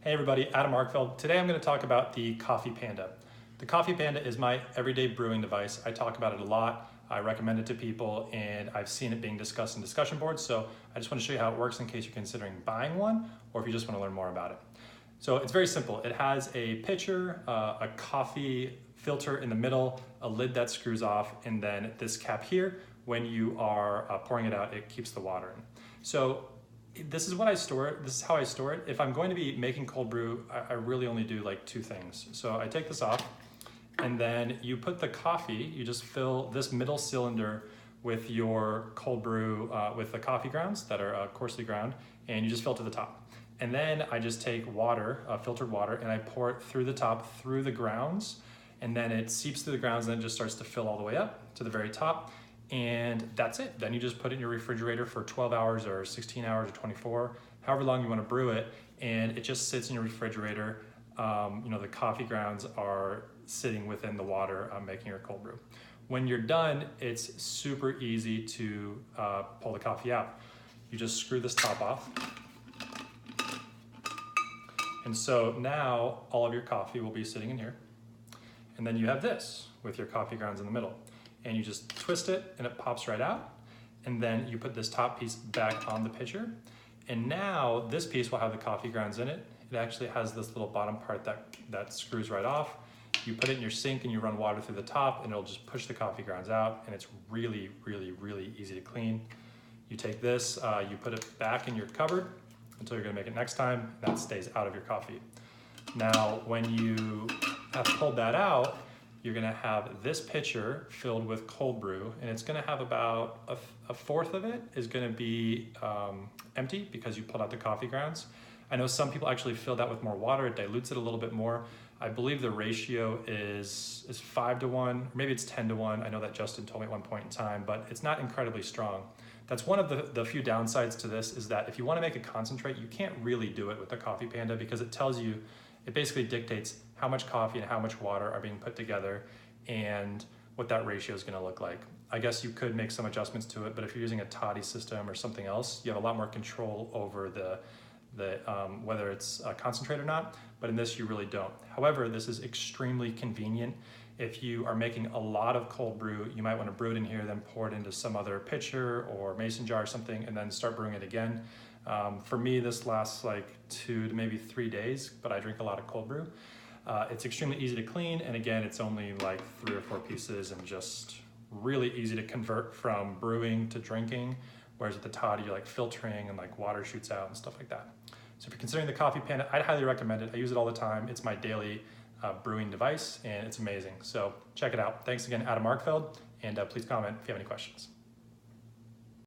Hey everybody, Adam Arkfeld. Today I'm going to talk about the Coffee Panda. The Coffee Panda is my everyday brewing device. I talk about it a lot. I recommend it to people and I've seen it being discussed in discussion boards. So I just want to show you how it works in case you're considering buying one or if you just want to learn more about it. So it's very simple. It has a pitcher, a coffee filter in the middle, a lid that screws off, and then this cap here. When you are pouring it out, it keeps the water in. So this is what I store it. This is how I store it. If I'm going to be making cold brew, I really only do like two things. So I take this off and then you put the coffee, you just fill this middle cylinder with your cold brew, with the coffee grounds that are coarsely ground, and you just fill it to the top. And then I just take water, filtered water, and I pour it through the top, through the grounds, and then it seeps through the grounds and then it just starts to fill all the way up to the very top. And that's it. Then you just put it in your refrigerator for 12 hours or 16 hours or 24, however long you want to brew it, and it just sits in your refrigerator. The coffee grounds are sitting within the water, making your cold brew. When you're done, it's super easy to pull the coffee out. You just screw this top off. And so now all of your coffee will be sitting in here. And then you have this with your coffee grounds in the middle. And you just twist it and it pops right out. And then you put this top piece back on the pitcher. And now this piece will have the coffee grounds in it. It actually has this little bottom part that screws right off. You put it in your sink and you run water through the top and it'll just push the coffee grounds out, and it's really, really, really easy to clean. You take this, you put it back in your cupboard until you're gonna make it next time. That stays out of your coffee. Now, when you have pulled that out, you're gonna have this pitcher filled with cold brew, and it's gonna have about a fourth of it is gonna be empty because you pulled out the coffee grounds. I know some people actually fill that with more water. It dilutes it a little bit more. I believe the ratio is 5 to 1, or maybe it's 10 to 1. I know that Justin told me at one point in time, but it's not incredibly strong. That's one of the few downsides to this, is that if you wanna make a concentrate, you can't really do it with the Coffee Panda because it tells you, it basically dictates how much coffee and how much water are being put together and what that ratio is gonna look like. I guess you could make some adjustments to it, but if you're using a toddy system or something else, you have a lot more control over whether it's a concentrate or not, but in this you really don't. However, this is extremely convenient. If you are making a lot of cold brew, you might want to brew it in here, then pour it into some other pitcher or mason jar or something, and then start brewing it again. For me, this lasts like 2 to maybe 3 days, but I drink a lot of cold brew. It's extremely easy to clean, and again, it's only like 3 or 4 pieces and just really easy to convert from brewing to drinking, whereas with the toddy, you're like filtering and like water shoots out and stuff like that. So if you're considering the Coffee Panda, I'd highly recommend it. I use it all the time. It's my daily brewing device, and it's amazing. So check it out. Thanks again, Adam Arkfeld, and please comment if you have any questions.